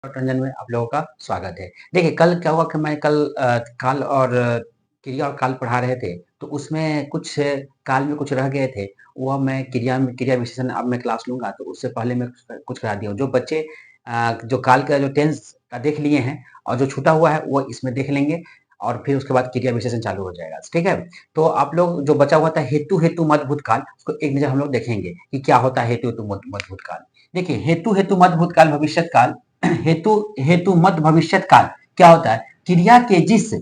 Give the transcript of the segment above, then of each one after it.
रंजन में आप लोगों का स्वागत है। देखिए कल क्या हुआ कि मैं कल काल और क्रिया और काल पढ़ा रहे थे, तो उसमें कुछ काल में कुछ रह गए थे, वो मैं क्रिया विशेषण अब मैं क्लास लूँगा तो उससे पहले मैं कुछ करा दिया हूँ। जो बच्चे जो काल का जो टेंस का देख लिए हैं और जो छूटा हुआ है वो इसमें देख लेंगे और फिर उसके बाद क्रिया विशेषण चालू हो जाएगा, ठीक है? तो आप लोग जो बचा हुआ था हेतु मद भूतकाल उसको एक नज़र हम लोग देखेंगे कि क्या होता है हेतु मद भूतकाल। देखिए हेतु मद भूतकाल भविष्यत काल हेतु हेतु मत भविष्यत काल क्या होता है? क्रिया के जिस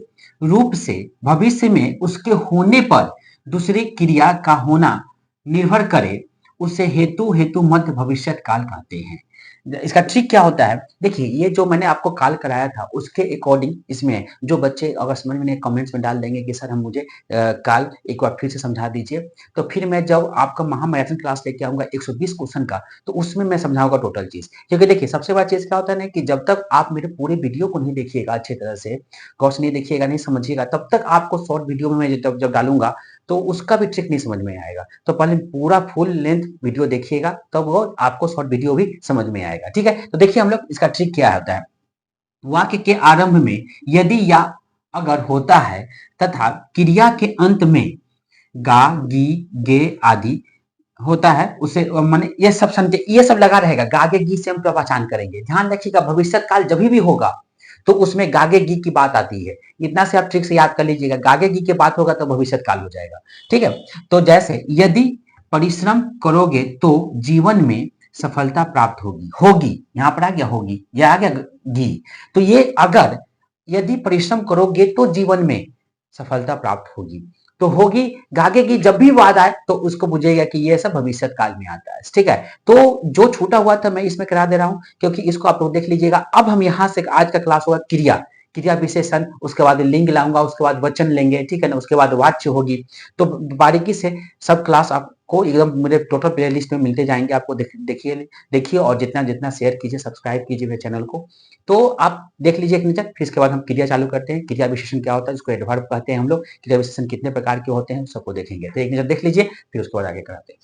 रूप से भविष्य में उसके होने पर दूसरी क्रिया का होना निर्भर करे उसे हेतु मत भविष्यत काल कहते हैं। इसका ट्रिक क्या होता है? देखिए ये जो मैंने आपको काल कराया था उसके अकॉर्डिंग इसमें जो बच्चे अगर समझ में नहीं कमेंट्स में डाल देंगे कि सर हम मुझे काल एक बार फिर से समझा दीजिए, तो फिर मैं जब आपका महामैराथन क्लास लेके आऊंगा 120 क्वेश्चन का तो उसमें मैं समझाऊंगा टोटल चीज। क्योंकि देखिए सबसे बड़ा चीज क्या होता है ना कि जब तक आप मेरे पूरे वीडियो को नहीं देखिएगा अच्छे तरह से, गौर से नहीं देखिएगा, नहीं समझिएगा, तब तक आपको शॉर्ट वीडियो में मैं जब जब डालूंगा तो उसका भी ट्रिक नहीं समझ में आएगा। तो पहले पूरा फुल लेंथ वीडियो देखिएगा तब वो आपको शॉर्ट वीडियो भी समझ में आएगा, ठीक है? तो देखिए हम लोग इसका ट्रिक क्या होता है। वाक्य के आरंभ में यदि या अगर होता है तथा क्रिया के अंत में गा गी गे आदि होता है उसे माने ये सब समझे, ये सब लगा रहेगा। गागे गी से हम क्या पहचान करेंगे? ध्यान रखिएगा भविष्य काल जब भी होगा तो उसमें गागे गी की बात आती है। इतना से आप ट्रिक से याद कर लीजिएगा, गागे गी की बात होगा तो भविष्य काल हो जाएगा, ठीक है? तो जैसे यदि परिश्रम करोगे तो जीवन में सफलता प्राप्त होगी। होगी यहां पर आ गया, होगी ये आ गया गी। तो ये अगर यदि परिश्रम करोगे तो जीवन में सफलता प्राप्त होगी, तो होगी गागेगी जब भी वाद आए तो उसको बुझेगा कि ये सब भविष्य काल में आता है, ठीक है? तो जो छूटा हुआ था मैं इसमें करा दे रहा हूं क्योंकि इसको आप लोग देख लीजिएगा। अब हम यहां से आज का क्लास होगा क्रिया क्रिया विशेषण, उसके बाद लिंग लाऊंगा, उसके बाद वचन लेंगे, ठीक है ना? उसके बाद वाच्य होगी। तो बारीकी से सब क्लास आपको एकदम मेरे टोटल प्ले लिस्ट में मिलते जाएंगे। आपको देखिए देखिए और जितना जितना शेयर कीजिए, सब्सक्राइब कीजिए मेरे चैनल को। तो आप देख लीजिए एक नजर, फिर इसके बाद हम क्रिया चालू करते हैं। क्रिया विशेषण क्या होता है, इसको एडवर्ब कहते हैं हम लोग। क्रिया विशेषण कितने प्रकार के होते हैं सबको देखेंगे, तो एक नजर देख लीजिए फिर उसके बाद आगे कराते हैं।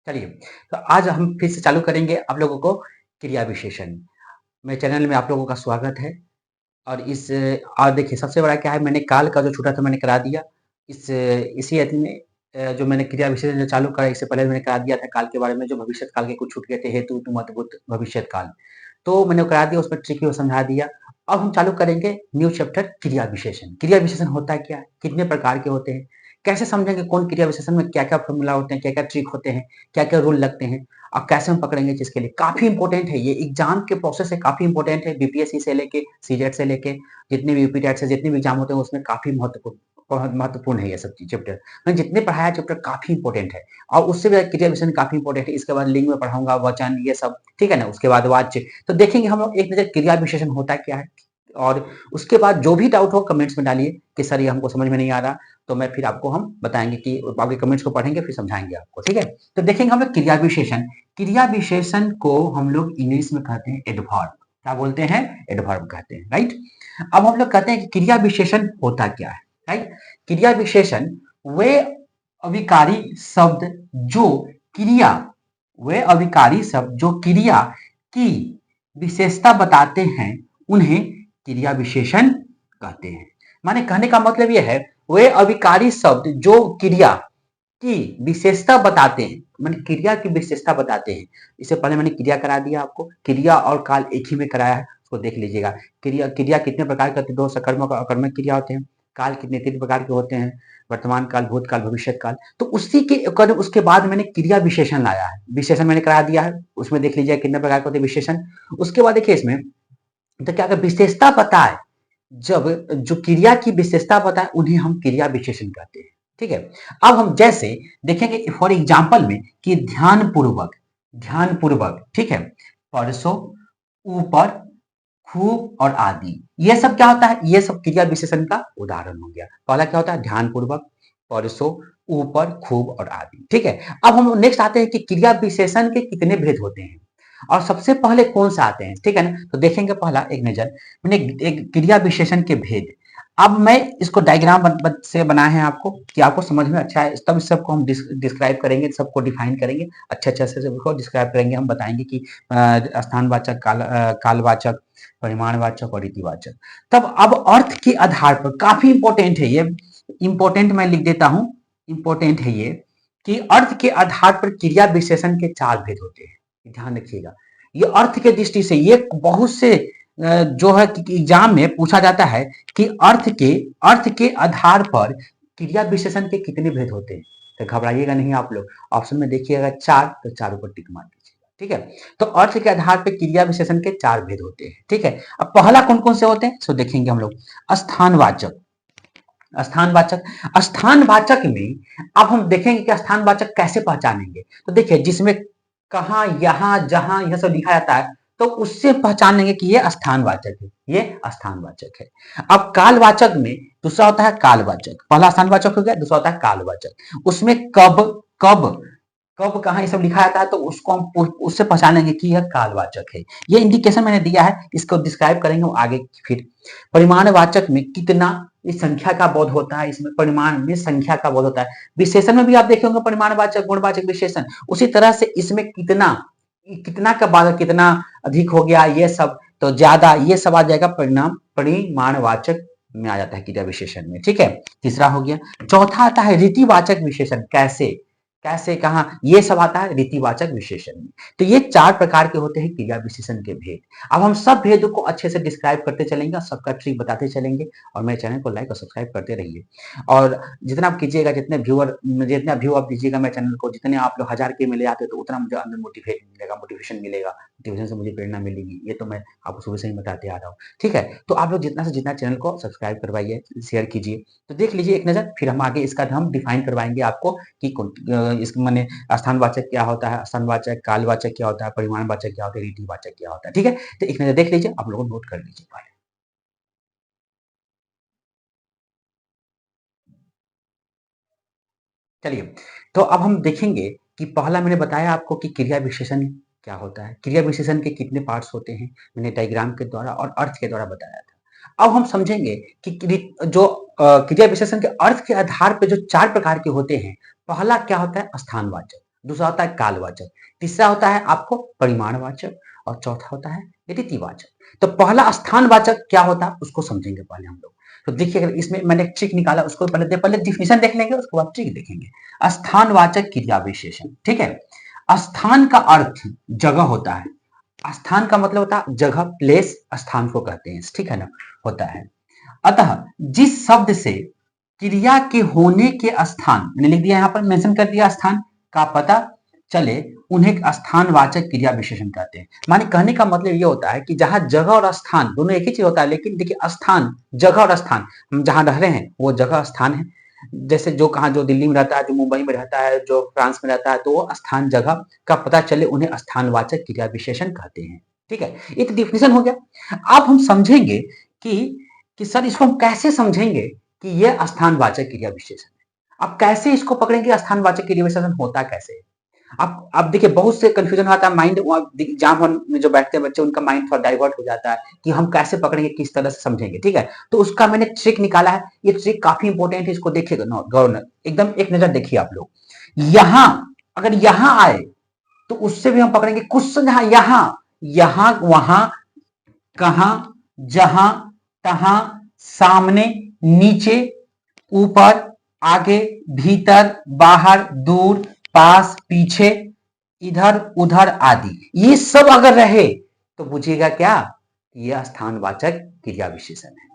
चलिए, तो आज हम फिर से चालू करेंगे आप लोगों को क्रिया विशेषण। मेरे चैनल में आप लोगों का स्वागत है। और इस और देखिए सबसे बड़ा क्या है, मैंने काल का जो छूटा था मैंने करा दिया। इसी अवधि में जो मैंने क्रिया विशेषण जो चालू करा इससे पहले मैंने करा दिया था काल के बारे में, जो भविष्य काल के कुछ छूट गए थे, हेतु तुम अद्भुत भविष्य काल। तो मैंने करा दिया, उसमें ट्रिक भी समझा दिया। अब हम चालू करेंगे न्यू चैप्टर क्रिया विशेषण। क्रिया विशेषण होता है क्या, कितने प्रकार के होते हैं, कैसे समझेंगे कौन क्रिया विशेषण में क्या क्या फॉर्मूला होते हैं, क्या क्या ट्रिक होते हैं, क्या क्या रूल लगते हैं, और कैसे हम पकड़ेंगे जिसके लिए काफी इंपॉर्टेंट है। ये एग्जाम के प्रोसेस से काफी इंपॉर्टेंट है, बीपीएससी से लेके सीजेट से लेके जितने भी यूपीटेट से जितने भी एग्जाम होते हैं उसमें काफी महत्वपूर्ण बहुत महत्वपूर्ण है ये सब चैप्टर। मैंने जितने पढ़ाया चैप्टर काफी इंपॉर्टेंट है और उससे भी क्रिया विशेषण काफी इंपॉर्टेंट है। इसके बाद लिंग में पढ़ाऊंगा, वचन, ये सब, ठीक है ना? उसके बाद वाच्य। तो देखेंगे हम लोग एक नजर क्रिया विशेषण होता क्या है। और उसके बाद जो भी डाउट हो कमेंट्स में डालिए कि सर ये हमको समझ में नहीं आ रहा, तो मैं फिर आपको हम बताएंगे कि आपके कमेंट्स को पढ़ेंगे फिर समझाएंगे आपको, ठीक है? तो देखेंगे हम लोग क्रिया विशेषण। क्रिया विशेषण को हम लोग इंग्लिश में कहते हैं एडवर्ब। क्या बोलते हैं? एडवर्ब कहते हैं, राइट? अब हम लोग कहते हैं कि क्रिया विशेषण होता क्या है, राइट? क्रिया विशेषण वे अविकारी शब्द जो क्रिया वे अविकारी शब्द जो क्रिया की विशेषता बताते हैं उन्हें क्रिया विशेषण कहते हैं। माने कहने का मतलब यह है वे अविकारी शब्द जो क्रिया की विशेषता बताते हैं, मैंने क्रिया की विशेषता बताते हैं। इससे पहले मैंने क्रिया करा दिया आपको, क्रिया और काल एक ही में कराया है, उसको देख लीजिएगा। क्रिया क्रिया कितने प्रकार के होते हैं? दो सकर्मक और अकर्मक क्रिया होते हैं। काल कितने तीन प्रकार के होते हैं? वर्तमान काल, भूतकाल, भविष्य काल। तो उसी के उसके बाद मैंने क्रिया विशेषण लाया है, विशेषण मैंने करा दिया है, उसमें देख लीजिए कितने प्रकार के होते हैं विशेषण। उसके बाद देखिए इसमें तो क्या विशेषता पता है, जब जो क्रिया की विशेषता पता है उन्हें हम क्रिया विशेषण कहते हैं, ठीक है? अब हम जैसे देखेंगे फॉर एग्जाम्पल में कि ध्यान पूर्वक, ठीक है, परसों, ऊपर, खूब और आदि, ये सब क्या होता है? ये सब क्रिया विशेषण का उदाहरण हो गया। पहला क्या होता है? ध्यान पूर्वक, परसों, ऊपर, खूब और आदि, ठीक है? अब हम नेक्स्ट आते हैं कि क्रिया विशेषण के कितने भेद होते हैं और सबसे पहले कौन सा आते हैं, ठीक है ना? तो देखेंगे पहला एक नजर मैंने एक क्रिया विशेषण के भेद। अब मैं इसको डायग्राम से बनाए हैं आपको कि आपको समझ में अच्छा है, तब इस सबको हम डिस्क्राइब करेंगे, सबको डिफाइन करेंगे, अच्छे से सबको डिस्क्राइब करेंगे। हम बताएंगे कि स्थानवाचक, कालवाचक, परिमाणवाचक और रीतिवाचक। तब अब अर्थ के आधार पर काफी इंपॉर्टेंट है ये, इंपॉर्टेंट मैं लिख देता हूं, इंपॉर्टेंट है ये कि अर्थ के आधार पर क्रिया विशेषण के 4 भेद होते हैं। ध्यान रखिएगा, ये अर्थ के दृष्टि से ये बहुत से जो है कि एग्जाम में पूछा जाता है कि अर्थ के आधार पर क्रिया विशेषण के कितने भेद होते हैं। तो घबराइएगा नहीं आप लोग, ऑप्शन में देखिएगा 4, तो 4 ऊपर टिक मार दीजिएगा, ठीक है। तो अर्थ के आधार पर क्रिया विशेषण के 4 भेद होते हैं, ठीक है। अब पहला कौन कौन से होते हैं सो देखेंगे हम लोग। स्थानवाचक, स्थानवाचक, स्थानवाचक में अब हम देखेंगे कि स्थानवाचक कैसे पहचानेंगे। तो देखिए, जिसमें कहां, यहां, जहां, यह सब लिखा जाता है, तो उससे पहचानेंगे कि ये स्थानवाचक है, ये स्थानवाचक है। अब कालवाचक में दूसरा होता है कालवाचक, पहला स्थानवाचक हो गया, दूसरा होता है कालवाचक। उसमें कब, कब, कब कहाँ ये सब लिखा जाता है, तो उसको हम उससे पहचानेंगे कि यह कालवाचक है। ये इंडिकेशन मैंने दिया है, इसको डिस्क्राइब करेंगे आगे। फिर परिमाणवाचक में कितना, इस संख्या का बोध होता है, इसमें परिमाण में संख्या का बोध होता है। विशेषण में भी आप देखे होंगे परिमाणवाचक, गुणवाचक, विशेषण, उसी तरह से इसमें कितना, कितना का बाद कितना अधिक हो गया, ये सब तो ज्यादा, ये सब आ जाएगा परिणाम परिमाणवाचक में आ जाता है क्रिया विशेषण में, ठीक है। तीसरा हो गया। चौथा आता है रीतिवाचक विशेषण, कैसे, कैसे, कहा, ये सब आता है रीतिवाचक विशेषण में। तो ये 4 प्रकार के होते हैं क्रिया विशेषण के भेद। अब हम सब भेदों को अच्छे से डिस्क्राइब करते चलेंगे, सबका ट्रिक बताते चलेंगे, और मेरे चैनल को लाइक और सब्सक्राइब करते रहिए। और जितना आप कीजिएगा, जितना व्यू आप दीजिएगा मेरे चैनल को, जितने आप लोग 1000 के मिले आते, तो उतना मुझे अंदर मोटिवेट मिलेगा, मोटिवेशन मिलेगा, मोटिवेशन से मुझे प्रेरणा मिलेगी। ये तो मैं आपको शुरू से ही बताते आ रहा हूँ, ठीक है। तो आप लोग जितना से जितना चैनल को सब्सक्राइब करवाइए, शेयर कीजिए। तो देख लीजिए एक नजर, फिर हम आगे इसका हम डिफाइन करवाएंगे आपको कि इस माने स्थानवाचक क्या होता है, स्थानवाचक, कालवाचक क्या होता है, परिमाणवाचक क्या होता है, रीतिवाचक क्या होता है, ठीक है। तो एक नजर देख लीजिए, आप लोग नोट कर लीजिए पहले। चलिए, तो अब हम देखेंगे कि पहला मैंने बताया आपको कि क्रिया विशेषण क्या होता है, क्रिया विशेषण के कितने पार्ट्स होते हैं, मैंने डायग्राम के द्वारा और अर्थ के द्वारा बताया था। अब हम समझेंगे कि जो क्रिया विशेषण के अर्थ के आधार पर जो 4 प्रकार के होते हैं, पहला क्या होता है स्थानवाचक, दूसरा होता है कालवाचक, तीसरा होता है आपको परिमाणवाचक, और चौथा होता है रीतिवाचक। तो पहला स्थानवाचक क्या होता है उसको समझेंगे पहले हम लोग। तो देखिए, अगर इसमें मैंने एक ट्रिक निकाला, उसको पहले डिफिनेशन देख लेंगे, उसके बाद ट्रिक देखेंगे। स्थानवाचक क्रिया विशेषण, ठीक है। स्थान का अर्थ जगह होता है, स्थान का मतलब होता है जगह, प्लेस, स्थान को कहते हैं, ठीक है ना, होता है। अतः जिस शब्द से क्रिया के होने के स्थान, मैंने लिख दिया यहाँ पर, मेंशन कर दिया, स्थान का पता चले, उन्हें स्थानवाचक क्रिया विशेषण कहते हैं। माने कहने का मतलब ये होता है कि जहां जगह और स्थान दोनों एक ही चीज होता है, लेकिन देखिए स्थान, जगह और स्थान, हम जहां रह रहे हैं वो जगह स्थान है। जैसे जो कहा, जो दिल्ली में रहता है, जो मुंबई में रहता है, जो फ्रांस में रहता है, तो वो स्थान, जगह का पता चले, उन्हें स्थानवाचक क्रिया विशेषण कहते हैं, ठीक है। एक डिफिनेशन हो गया। अब हम समझेंगे कि सर इसको हम कैसे समझेंगे कि ये स्थानवाचक क्रिया विशेषण है। अब कैसे इसको पकड़ेंगे, स्थानवाचक क्रिया विशेषण होता कैसे है। अब देखिए, बहुत से कंफ्यूजन आता है, माइंड एग्जाम हॉल में जो बैठते हैं बच्चे, उनका माइंड थोड़ा डाइवर्ट हो जाता है कि हम कैसे पकड़ेंगे, किस तरह से समझेंगे, ठीक है। तो उसका मैंने ट्रिक निकाला है, ये ट्रिक काफी इंपॉर्टेंट है, इसको देखिएगा, गौर एकदम एक नजर देखिए आप लोग। यहां, अगर यहां आए तो उससे भी हम पकड़ेंगे क्वेश्चन, जहां यहां, यहां, वहां, कहां, जहां, तहां, सामने, नीचे, ऊपर, आगे, भीतर, बाहर, दूर, पास, पीछे, इधर, उधर आदि, ये सब अगर रहे तो बुझिएगा क्या, ये स्थानवाचक क्रिया विशेषण है।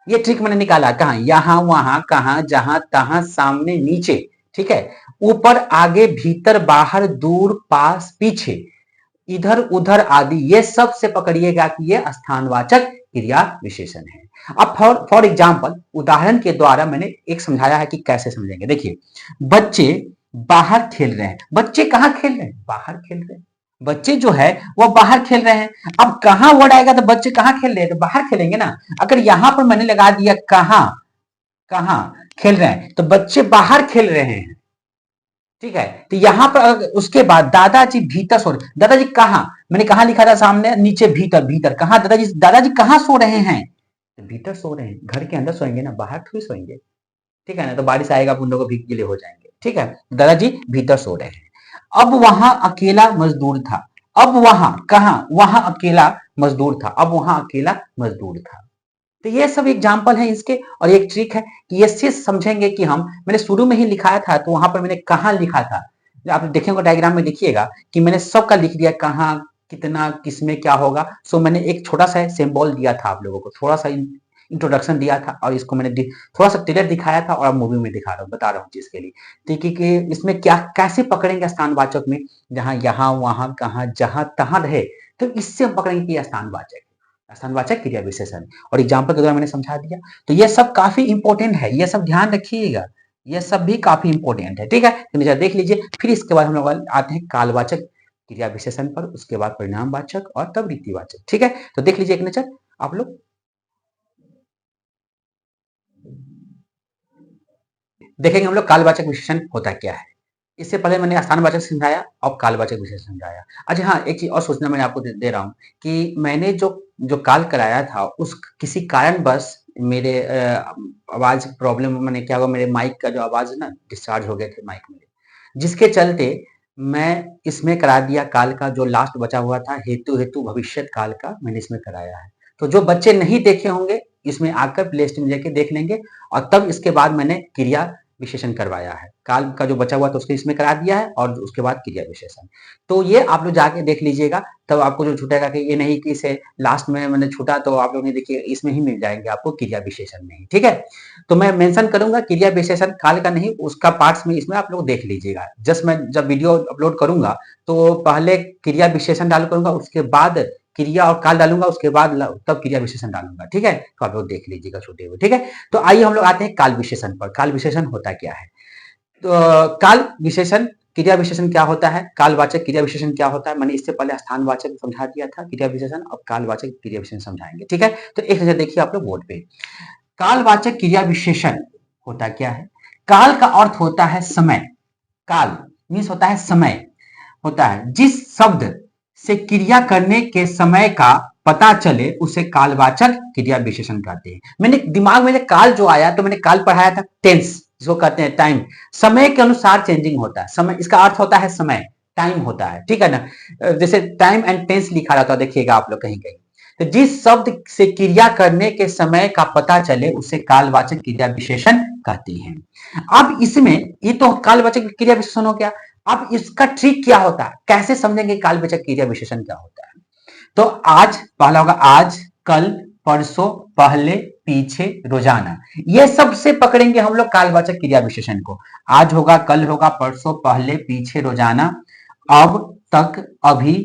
ये ट्रिक मैंने निकाला, कहा, यहां, वहां, कहां, जहां, तहां, सामने, नीचे, ठीक है, ऊपर, आगे, भीतर, बाहर, दूर, पास, पीछे, इधर, उधर आदि, ये सब से पकड़िएगा कि ये स्थानवाचक क्रिया विशेषण है। अब फॉर एग्जाम्पल, उदाहरण के द्वारा मैंने एक समझाया है कि कैसे समझेंगे। देखिए, बच्चे बाहर खेल रहे हैं, बच्चे कहाँ खेल रहे हैं, बाहर खेल रहे हैं, बच्चे जो है वो बाहर खेल रहे हैं। अब कहां वर्ड आएगा तो बच्चे कहाँ खेल रहे हैं, तो बाहर खेलेंगे ना। अगर यहां पर मैंने लगा दिया कहां, कहां खेल रहे हैं, तो बच्चे बाहर खेल रहे हैं, ठीक है। तो यहां पर उसके बाद दादाजी भीतर सो रहे, दादाजी कहां, मैंने कहा लिखा था सामने, नीचे, भीतर, भीतर कहां, दादाजी, दादाजी कहां सो रहे हैं, तो भीतर सो रहे हैं, घर के अंदर सोएंगे ना, बाहर थोड़ी सोएंगे। ठीक है ना, तो बारिश आएगा आप उन लोगों को भीग गीले हो जाएंगे। ठीक है, दादाजी भीतर सो रहे हैं। अब वहां अकेला मजदूर था। अब वहां कहा, वहां अकेला मजदूर था, अब वहां अकेला मजदूर था। तो ये सब एग्जाम्पल है इसके, और एक ट्रिक है कि ये चीज समझेंगे कि हम, मैंने शुरू में ही लिखाया था तो वहां पर मैंने कहाँ लिखा था, आप देखेंगे डायग्राम में देखिएगा कि मैंने सबका लिख दिया कहाँ कितना किसमें क्या होगा। सो मैंने एक छोटा सा सिंबल दिया था आप लोगों को, थोड़ा सा इंट्रोडक्शन दिया था, और इसको मैंने थोड़ा सा ट्रेलर दिखाया था और अब मूवी में दिखा रहा हूँ, बता रहा हूँ चीज के लिए। ठीक है कि इसमें क्या कैसे पकड़ेंगे स्थानवाचक में, जहां यहाँ वहां कहाँ जहां तहां रहे, तो इससे हम पकड़ेंगे कि स्थानवाचक, स्थानवाचक क्रिया विशेषण। और एग्जाम्पल के द्वारा मैंने समझा दिया। तो ये सब काफी इंपॉर्टेंट है, ये सब ध्यान रखिएगा, ये सब भी काफी इंपॉर्टेंट है। ठीक है, तो नीचे देख लीजिए। फिर इसके बाद हम लोग आते हैं कालवाचक क्रिया विशेषण पर, उसके बाद परिणामवाचक और तब रीतिवाचक। ठीक है, तो देख लीजिए एक नजर आप लोग। देखेंगे हम लोग कालवाचक विशेषण होता क्या है। इससे पहले मैंने स्थानवाचक समझाया, अब कालवाचक विशेषण समझाया। अच्छा हाँ, एक चीज और सोचना मैंने आपको दे रहा हूँ कि मैंने जो जो काल कराया था उस किसी कारणवश मेरे आवाज प्रॉब्लम, मैंने क्या हुआ, मेरे माइक का जो आवाज है ना डिस्चार्ज हो गए थे माइक में, जिसके चलते मैं इसमें करा दिया काल का जो लास्ट बचा हुआ था, हेतु हेतु भविष्यत काल का मैंने इसमें कराया है। तो जो बच्चे नहीं देखे होंगे इसमें आकर प्ले स्टोर में जाके देख लेंगे, और तब इसके बाद मैंने क्रिया विशेषण करवाया है। काल का जो बचा हुआ था उसको इसमें करा दिया है, और उसके बाद क्रिया विशेषण। तो ये आप लोग जाके देख लीजिएगा, तब आपको जो छूटेगा कि ये नहीं कि इसे लास्ट में मैंने छूटा, तो आप लोग नहीं देखिए, इसमें ही मिल जाएंगे आपको क्रिया विशेषण में ही। ठीक है, तो मैं मेंशन करूंगा क्रिया विशेषण काल का नहीं, उसका पार्ट्स में इसमें आप लोग देख लीजिएगा। जस्ट मैं जब वीडियो अपलोड करूंगा तो पहले क्रिया विशेषण डाल करूंगा, उसके बाद क्रिया और काल डालूंगा, उसके बाद तब क्रिया विशेषण डालूंगा। ठीक है, तो आप लोग देख लीजिएगा छूटे हुए। ठीक है, तो आइए हम लोग आते हैं काल विशेषण पर। काल विशेषण होता क्या है, तो काल विशेषण क्रिया विशेषण क्या होता है, कालवाचक क्रिया विशेषण क्या होता है, मैंने इससे पहले स्थानवाचक समझा दिया था क्रिया विशेषण, अब कालवाचक क्रिया विशेषण समझाएंगे। ठीक है, तो एक नजर देखिए आप लोग बोर्ड पे। कालवाचक क्रिया विशेषण होता क्या है। काल का अर्थ होता है समय। काल मीन्स होता है समय, होता है जिस शब्द से क्रिया करने के समय का पता चले उसे कालवाचक क्रिया विशेषण कहते हैं। मैंने दिमाग में काल जो आया तो मैंने काल पढ़ाया था टेंस, जिसको कहते हैं टाइम, समय के अनुसार चेंजिंग होता है। समय इसका अर्थ होता है समय, टाइम होता है। ठीक है ना, जैसे टाइम एंड टेंस लिखा रहता है, देखिएगा आप लोग कहीं कहीं। तो जिस शब्द से क्रिया करने के समय का पता चले उसे कालवाचक क्रिया विशेषण कहती हैं। अब इसमें ये तो कालवाचक क्रिया विशेषण हो गया। अब इसका ट्रिक क्या होता है, कैसे समझेंगे कालवाचक क्रिया विशेषण क्या होता है। तो आज पहला होगा आज, कल, परसों, पहले, पीछे, रोजाना, ये सबसे पकड़ेंगे हम लोग कालवाचक क्रिया विशेषण को। आज होगा, कल होगा, परसों, पहले, पीछे, रोजाना, अब तक, अभी,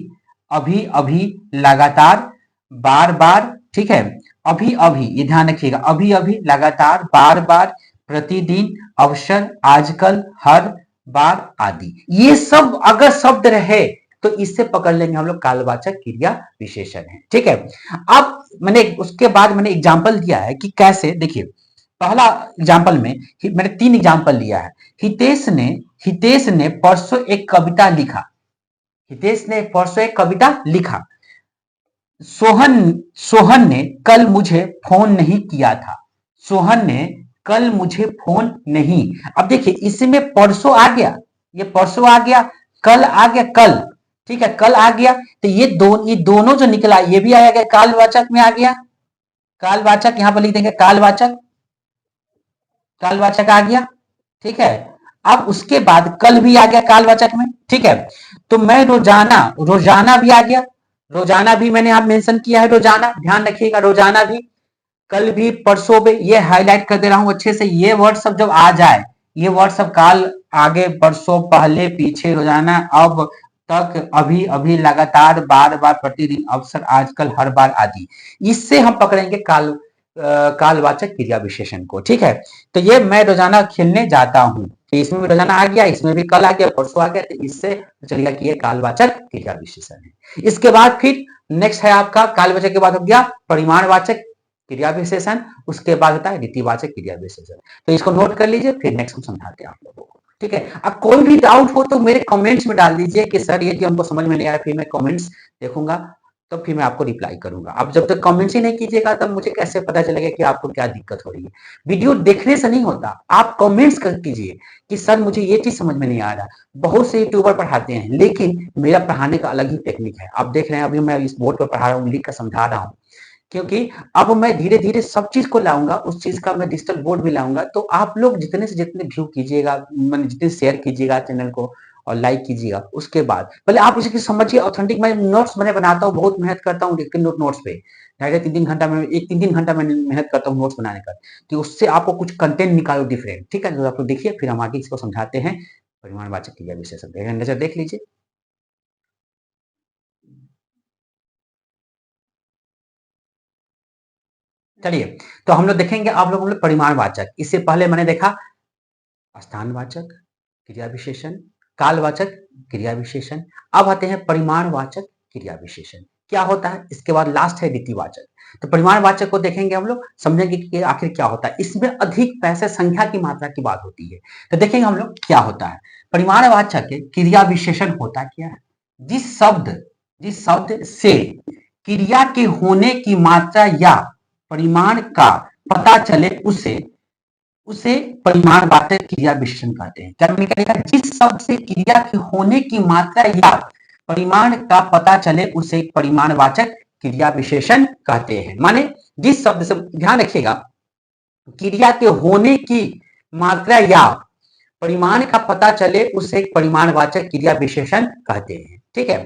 अभी अभी, लगातार, बार बार। ठीक है, अभी अभी ये ध्यान रखिएगा, अभी अभी, लगातार, बार बार, प्रतिदिन, अवसर, आजकल, हर बार आदि। ये सब अगर शब्द रहे तो इससे पकड़ लेंगे हम लोग कालवाचक क्रिया विशेषण है। ठीक है, अब मैंने उसके बाद मैंने एग्जाम्पल दिया है कि कैसे, देखिए पहला एग्जाम्पल में मैंने 3 एग्जाम्पल लिया है। हितेश ने परसों एक कविता लिखा। हितेश ने परसों एक कविता लिखा। सोहन सोहन ने कल मुझे फोन नहीं किया था। सोहन ने कल मुझे फोन नहीं। अब देखिए इसमें परसों आ गया, ये परसों आ गया, कल आ गया, कल। ठीक है, कल आ गया, तो ये दोनों जो निकला ये भी आ गया, कालवाचक में आ गया। कालवाचक यहां पर लिख देंगे, कालवाचक, कालवाचक आ गया। ठीक है, अब उसके बाद कल भी आ गया कालवाचक में। ठीक है, तो मैं रोजाना, रोजाना भी आ गया, रोजाना भी मैंने आप मेंशन किया है, रोजाना ध्यान रखिएगा, रोजाना भी, कल भी, परसों भी, ये हाईलाइट कर दे रहा हूं अच्छे से। ये वर्ड सब जब आ जाए, ये वर्ड सब काल, आगे, परसों, पहले, पीछे, रोजाना, अब तक, अभी अभी, लगातार, बार बार, प्रतिदिन, अवसर, आजकल, हर बार आदि, इससे हम पकड़ेंगे कालवाचक क्रिया विशेषण को। ठीक है, तो ये मैं रोजाना खेलने जाता हूं, तो इसमें भी रोजाना आ गया, इसमें भी कल आ गया, परसों आ गया, तो इससे चलिएगा कि ये कालवाचक क्रिया विशेषण है। इसके बाद फिर नेक्स्ट है आपका, कालवाचक के बाद हो गया परिमाणवाचक क्रिया विशेषण, उसके बाद होता है रीतिवाचक क्रिया विशेषण। तो इसको नोट कर लीजिए, फिर नेक्स्ट हम समझाते हैं आप लोगों को। ठीक है, अब कोई भी डाउट हो तो मेरे कमेंट्स में डाल दीजिए कि सर ये जो हमको समझ में नहीं आया, फिर मैं कमेंट्स देखूंगा, तब फिर मैं आपको रिप्लाई करूँगा। आप जब तक कमेंट्स ही नहीं कीजिएगा तब मुझे कैसे पता चलेगा कि आपको क्या दिक्कत हो रही है। वीडियो देखने से नहीं होता, आप कमेंट्स कर कीजिए कि सर मुझे ये चीज़ समझ में नहीं आ रहा। बहुत से यूट्यूबर पढ़ाते हैं, लेकिन मेरा पढ़ाने का अलग ही टेक्निक है। आप देख रहे हैं अभी मैं इस बोर्ड पे पढ़ा रहा हूँ, लिख कर समझा रहा हूँ। क्योंकि अब मैं धीरे-धीरे सब चीज़ को लाऊँगा, उस चीज़ का मैं डिजिटल बोर्ड भी लाऊँगा, तो आप लोग जितने से जितने व्यू कीजिएगा, माने जितने शेयर कीजिएगा चैनल को और लाइक कीजिएगा, उसके बाद पहले आप इसे समझिए ऑथेंटिक। मैं नोट्स मैंने बनाता हूँ, बहुत मेहनत करता हूँ एक नोट्स पे। ढाई 3-3 घंटा में 1-3-3 घंटा मैंने मेहनत करता हूँ नोट्स बनाने का, कि उससे आपको कुछ कंटेंट निकालो डिफरेंट, ठीक है? तो आप लोग देखिए, फिर हम आगे इसको समझाते हैं, परिमाणवाचक क्रिया विशेषण। एक नज़र देख लीजिए। चलिए, तो हम लोग देखेंगे, हम लोग परिमाणवाचक। इससे पहले मैंने देखा स्थानवाचक क्रिया विशेषण, कालवाचक क्रिया विशेषण। अब आते हैं परिमाणवाचक क्रिया विशेषण। क्या होता है? इसके बाद लास्ट है रीतिवाचक। तो परिमाणवाचक को देखेंगे हम लोग, समझेंगे कि आखिर क्या होता है। इसमें अधिक पैसे संख्या की मात्रा की बात होती है। तो देखेंगे हम लोग क्या होता है। परिमाणवाचक क्रिया विशेषण होता क्या है? जिस शब्द जिस शब्द से क्रिया के होने की मात्रा या परिमाण का पता चले उसे उसे परिमाणवाचक क्रिया विशेषण कहते हैं। क्या मैंने कहा? जिस शब्द से क्रिया के होने की मात्रा या परिमाण का पता चले उसे परिमाणवाचक क्रिया विशेषण कहते हैं। माने जिस शब्द से, ध्यान रखिएगा, क्रिया के होने की मात्रा या परिमाण का पता चले उसे परिमाणवाचक क्रिया विशेषण कहते हैं। ठीक है।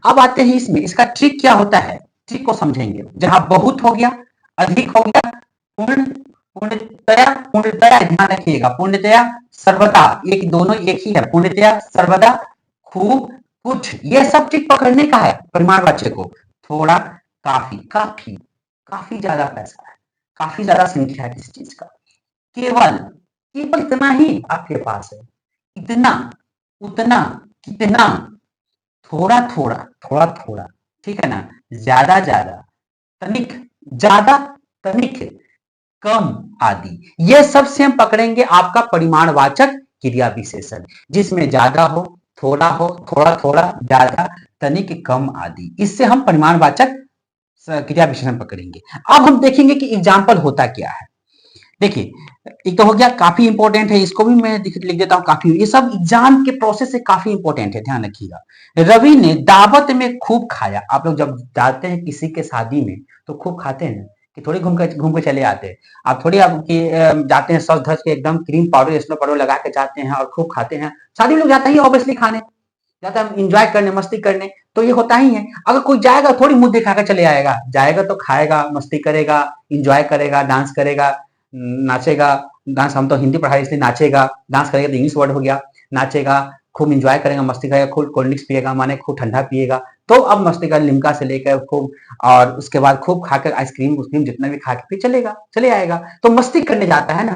अब आते हैं इसमें, इसका ट्रिक क्या होता है, ट्रिक को समझेंगे। जहां बहुत हो गया, अधिक हो गया, पूर्ण, पूर्णतया ध्यान रखिएगा, पूर्णतया, सर्वदा, एक दोनों एक ही है। पूर्णतया, सर्वदा, खूब, कुछ, ये सब चीज पकड़ने का है परिमाणवाचक को। थोड़ा, काफी, काफी, काफी ज्यादा पैसा है, काफी ज्यादा संख्या है किसी चीज का। केवल, केवल इतना ही आपके पास है। इतना, उतना, कितना, थोड़ा थोड़ा, थोड़ा थोड़ा, ठीक है ना? ज्यादा ज्यादा, तनिक, ज्यादा, तनिक, कम, आदि। ये सब से हम पकड़ेंगे आपका परिमाणवाचक क्रिया विशेषण, जिसमें ज्यादा हो, थोड़ा हो, थोड़ा थोड़ा, ज्यादा, तनिक, कम, आदि। इससे हम परिमाणवाचक क्रिया विशेषण पकड़ेंगे। अब हम देखेंगे कि एग्जाम्पल होता क्या है। देखिए, एक तो हो गया, काफी इंपॉर्टेंट है, इसको भी मैं लिख देता हूँ। काफी, ये सब एग्जाम के प्रोसेस से काफी इंपॉर्टेंट है, ध्यान रखिएगा। रवि ने दावत में खूब खाया। आप लोग जब जाते हैं किसी के शादी में तो खूब खाते हैं ना, कि थोड़ी घूम के चले आते हैं। आप थोड़ी आपकी जाते हैं सज धज के, एकदम क्रीम पाउडर स्नो पाउडर लगा के जाते हैं और खूब खाते हैं। शादी में लोग जाते ही ऑब्वियसली खाने, जाता है इंजॉय करने, मस्ती करने। तो ये होता ही है। अगर कोई जाएगा थोड़ी मुंह दिखा कर चले आएगा, जाएगा तो खाएगा, मस्ती करेगा, इंजॉय करेगा, डांस करेगा, नाचेगा। डांस, हम तो हिंदी पढ़ाई इसलिए नाचेगा, डांस करेगा तो इंग्लिश वर्ड हो गया। नाचेगा, खूब इंजॉय करेगा, मस्ती करेगा, खूब कोल्ड ड्रिंक्स पिएगा, माने खूब ठंडा पिएगा। तो अब मस्ती का लिमका से लेकर खूब, और उसके बाद खूब खाकर आइसक्रीम उस्क्रीम जितना भी खा के फिर चलेगा, चले आएगा। तो मस्ती करने जाता है ना।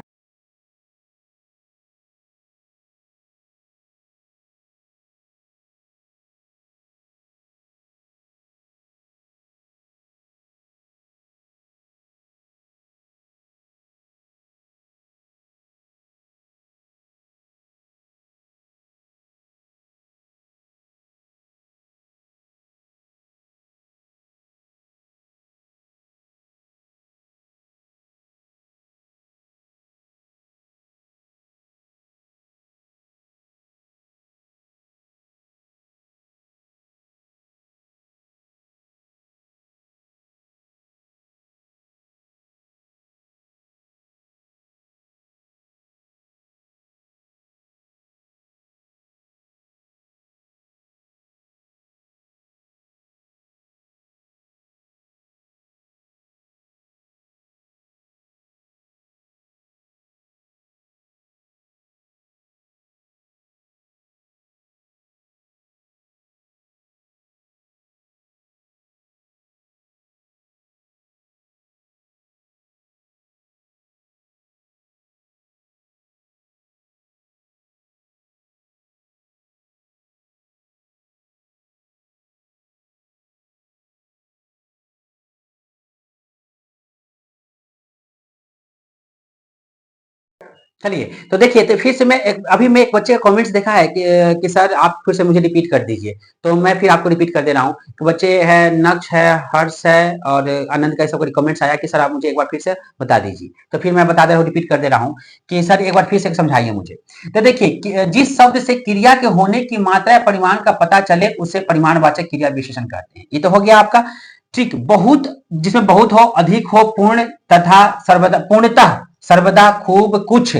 चलिए, तो देखिए, तो फिर से अभी मैं एक बच्चे का कमेंट्स देखा है कि सर आप फिर से मुझे रिपीट कर दीजिए। तो मैं फिर आपको रिपीट कर दे रहा हूँ। तो बच्चे हैं, नक्श है, हर्ष है और आनंद का सबको कमेंट्स आया कि सर आप मुझे एक बार फिर से बता दीजिए। तो फिर मैं बता दे रहा हूँ, रिपीट कर दे रहा हूँ कि सर एक बार फिर से समझाइए मुझे। तो देखिए, जिस शब्द से क्रिया के होने की मात्रा या परिमाण का पता चले उसे परिमाणवाचक क्रिया विशेषण कहते हैं। ये तो हो गया आपका। ठीक, बहुत जिसमें बहुत हो, अधिक हो, पूर्ण तथा सर्वदा, पूर्णतः, सर्वदा, खूब, कुछ,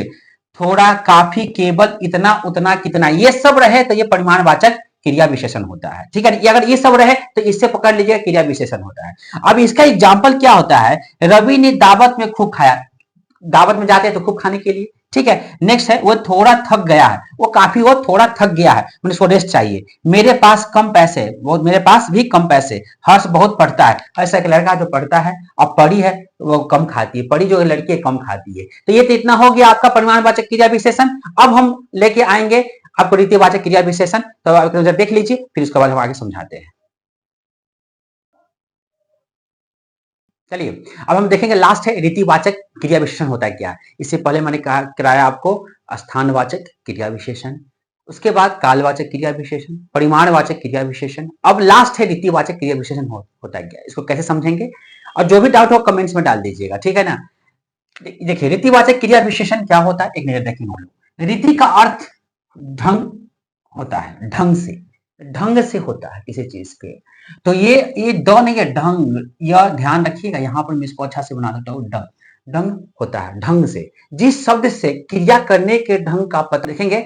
थोड़ा, काफी, केवल, इतना, उतना, कितना, ये सब रहे तो ये परिमाणवाचक क्रिया विशेषण होता है। ठीक है, ये अगर ये सब रहे तो इससे पकड़ लीजिए क्रिया विशेषण होता है। अब इसका एग्जाम्पल क्या होता है? रवि ने दावत में खूब खाया। दावत में जाते हैं तो खूब खाने के लिए। ठीक है, नेक्स्ट है वो थोड़ा थक गया है। वो काफी, वो थोड़ा थक गया है, मुझे उसको रेस्ट चाहिए। मेरे पास कम पैसे, वो मेरे पास भी कम पैसे। हर्ष बहुत पढ़ता है। ऐसा एक लड़का जो पढ़ता है और पढ़ी है वो कम खाती है, पढ़ी जो लड़की है कम खाती है। तो ये तो इतना हो गया आपका परिमाणवाचक क्रिया विशेषण। अब हम लेके आएंगे आपको रीतिवाचक क्रिया विशेषण। तो देख लीजिए, फिर उसके बाद हम आगे समझाते हैं। चलिए, अब हम देखेंगे लास्ट है रीतिवाचक क्रिया विशेषण होता है क्या। इससे पहले मैंने कहा कराया आपको स्थानवाचक क्रिया विशेषण, उसके बाद कालवाचक क्रिया विशेषण, परिमाणवाचक क्रिया विशेषण, अब लास्ट है रीतिवाचक क्रिया विशेषण होता है क्या, इसको कैसे समझेंगे। और जो भी डाउट हो कमेंट्स में डाल दीजिएगा, ठीक है ना। देखिए, रीतिवाचक क्रिया विशेषण क्या होता है, एक नजर देखेंगे हम लोग। रीति का अर्थ ढंग होता है, ढंग से, ढंग से होता है किसी चीज के। तो ये द नहीं है, ढंग, यह ध्यान रखिएगा, यहां पर मैं इसको अच्छा से बना देता हूं। ढंग, ढंग होता है ढंग से। जिस शब्द से क्रिया करने के ढंग का पता देखेंगे।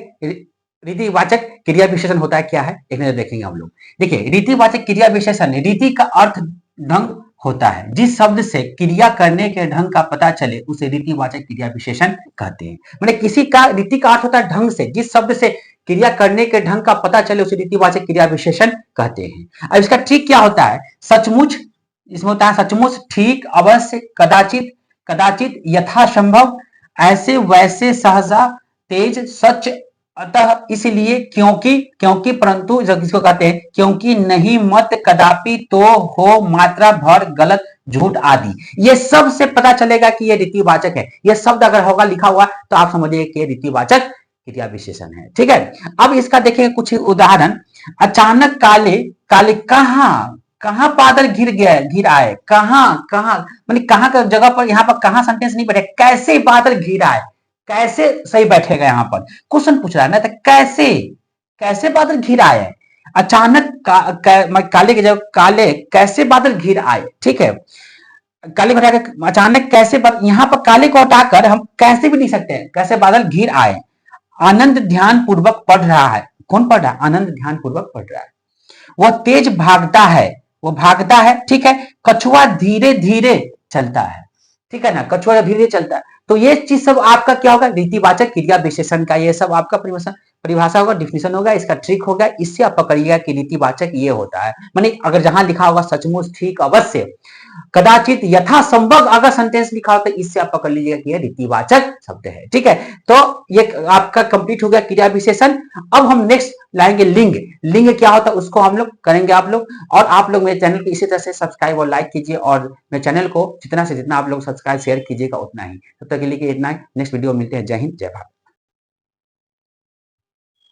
रीतिवाचक क्रिया विशेषण होता है क्या है, एक नजर देखेंगे हम लोग। देखिए, रीतिवाचक क्रिया विशेषण, रीति का अर्थ ढंग होता है। जिस शब्द से क्रिया करने के ढंग का पता चले उसे रीतिवाचक क्रिया विशेषण कहते हैं। मतलब किसी का रीति का अर्थ होता है ढंग से, जिस शब्द से क्रिया करने के ढंग का पता चले उसे रीतिवाचक क्रिया विशेषण कहते हैं। अब इसका ठीक क्या होता है? सचमुच, इसमें होता है सचमुच, ठीक, अवश्य, कदाचित, कदाचित, यथासंभव, ऐसे, वैसे, सहसा, तेज, सच, अतः, इसलिए, क्योंकि, क्योंकि, परंतु, जब इसको कहते हैं क्योंकि, नहीं, मत, कदापि, तो, हो, मात्रा भर, गलत, झूठ आदि। ये सब से पता चलेगा कि ये रीतिवाचक है। ये शब्द अगर होगा लिखा हुआ तो आप समझिए कि रीतिवाचक क्रिया विशेषण है। ठीक है, अब इसका देखेंगे कुछ उदाहरण। अचानक काले, काले, कहां, कहां बादल घिर गए, घिर आए, कहां, कहां, मतलब कहां का जगह पर, यहां पर कहां सेंटेंस नहीं बैठे, कैसे बादल घिर आए, कैसे सही बैठेगा यहां पर। क्वेश्चन पूछ रहा है ना, तो कैसे, कैसे बादल घिर आए। अचानक काले की जगह काले, कैसे बादल घिर आए। ठीक है, काले को हटाकर अचानक कैसे यहां पर काले को हटाकर हम कैसे भी लिख सकते हैं, कैसे बादल घिर आए। आनंद ध्यान पूर्वक पढ़ रहा है। कौन पढ़ रहा है? आनंद ध्यान पूर्वक पढ़ रहा है। वह तेज भागता है, वो भागता है। ठीक है, कछुआ धीरे धीरे चलता है। ठीक है ना, कछुआ धीरे धीरे चलता है। तो ये चीज सब आपका क्या होगा, रीतिवाचक क्रिया विशेषण का ये सब आपका परिभाषा होगा, डिफिनेशन होगा, इसका ट्रिक होगा। इससे आप पकड़िएगा कि रीतिवाचक ये होता है। माने अगर जहां लिखा होगा सचमुच, ठीक, अवश्य, कदाचित, यथासंभव अगर सेंटेंस लिखा हो तो इससे आप पकड़ लीजिएगा कि यह रीतिवाचक शब्द है। ठीक है, तो ये आपका कंप्लीट हो गया क्रिया विशेषण। अब हम नेक्स्ट लाएंगे लिंग। लिंग क्या होता है उसको हम लोग करेंगे आप लोग। और आप लोग मेरे चैनल को इसी तरह से सब्सक्राइब और लाइक कीजिए, और मेरे चैनल को जितना से जितना आप लोग सब्सक्राइब शेयर कीजिएगा उतना ही। तब तक के लिए इतना ही। नेक्स्ट वीडियो मिलते हैं। जय हिंद, जय भारत।